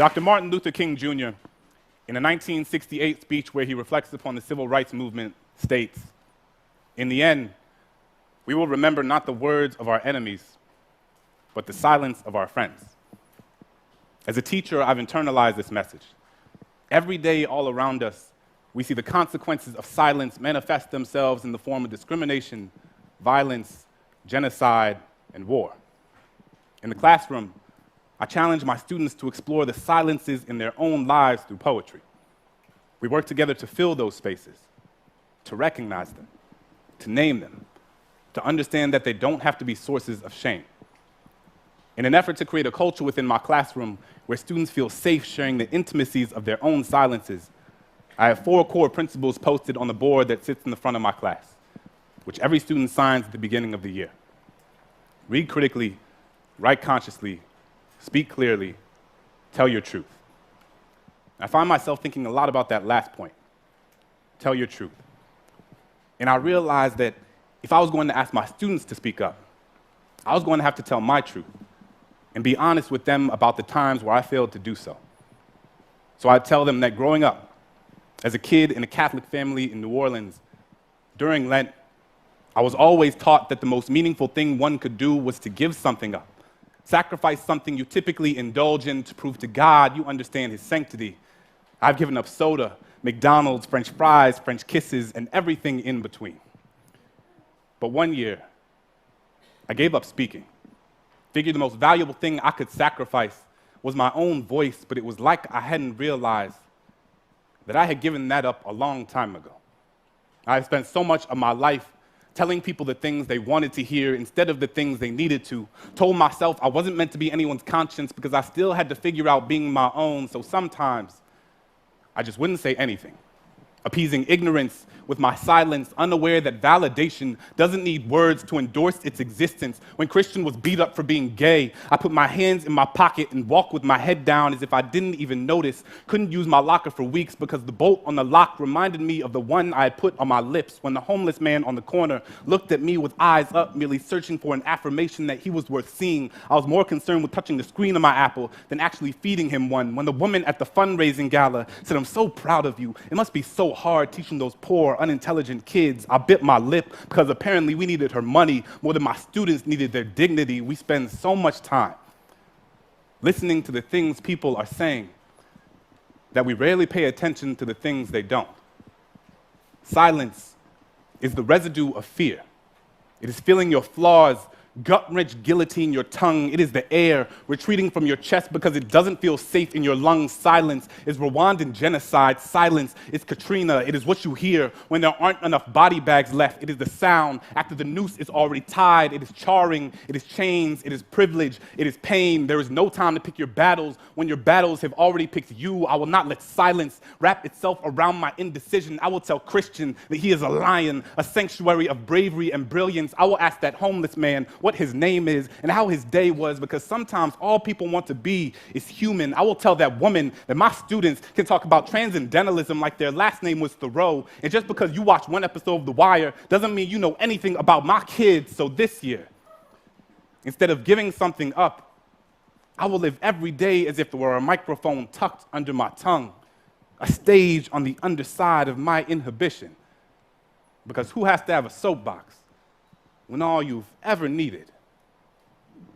Dr. Martin Luther King Jr., in a 1968 speech where he reflects upon the civil rights movement, states, "In the end, we will remember not the words of our enemies, but the silence of our friends." As a teacher, I've internalized this message. Every day, all around us, we see the consequences of silence manifest themselves in the form of discrimination, violence, genocide, and war. In the classroom, I challenge my students to explore the silences in their own lives through poetry. We work together to fill those spaces, to recognize them, to name them, to understand that they don't have to be sources of shame. In an effort to create a culture within my classroom where students feel safe sharing the intimacies of their own silences, I have 4 core principles posted on the board that sits in the front of my class, which every student signs at the beginning of the year. Read critically, write consciously, speak clearly, tell your truth. I find myself thinking a lot about that last point, tell your truth. And I realized that if I was going to ask my students to speak up, I was going to have to tell my truth and be honest with them about the times where I failed to do so. So I tell them that growing up, as a kid in a Catholic family in New Orleans, during Lent, I was always taught that the most meaningful thing one could do was to give something up, sacrifice something you typically indulge in to prove to God you understand His sanctity. I've given up soda, McDonald's, French fries, French kisses, and everything in between. But one year, I gave up speaking. Figured the most valuable thing I could sacrifice was my own voice, but it was like I hadn't realized that I had given that up a long time ago. I had spent so much of my life telling people the things they wanted to hear instead of the things they needed to, told myself I wasn't meant to be anyone's conscience because I still had to figure out being my own, so sometimes I just wouldn't say anything, appeasing ignorance with my silence, unaware that validation doesn't need words to endorse its existence. When Christian was beat up for being gay, I put my hands in my pocket and walked with my head down as if I didn't even notice. Couldn't use my locker for weeks because the bolt on the lock reminded me of the one I had put on my lips when the homeless man on the corner looked at me with eyes up, merely searching for an affirmation that he was worth seeing. I was more concerned with touching the screen of my Apple than actually feeding him one. When the woman at the fundraising gala said, "I'm so proud of you. It must be so hard teaching those poor, unintelligent kids," I bit my lip because apparently we needed her money more than my students needed their dignity. We spend so much time listening to the things people are saying that we rarely pay attention to the things they don't. Silence is the residue of fear. It is feeling your flaws gut-wrench guillotine your tongue. It is the air retreating from your chest because it doesn't feel safe in your lungs. Silence is Rwandan genocide. Silence is Katrina. It is what you hear when there aren't enough body bags left. It is the sound after the noose is already tied. It is charring. It is chains. It is privilege. It is pain. There is no time to pick your battles when your battles have already picked you. I will not let silence wrap itself around my indecision. I will tell Christian that he is a lion, a sanctuary of bravery and brilliance. I will ask that homeless man what his name is and how his day was, because sometimes all people want to be is human. I will tell that woman that my students can talk about transcendentalism like their last name was Thoreau, and just because you watch one episode of The Wire doesn't mean you know anything about my kids. So this year, instead of giving something up, I will live every day as if there were a microphone tucked under my tongue, a stage on the underside of my inhibition. Because who has to have a soapbox when all you've ever needed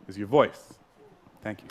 is your voice? Thank you.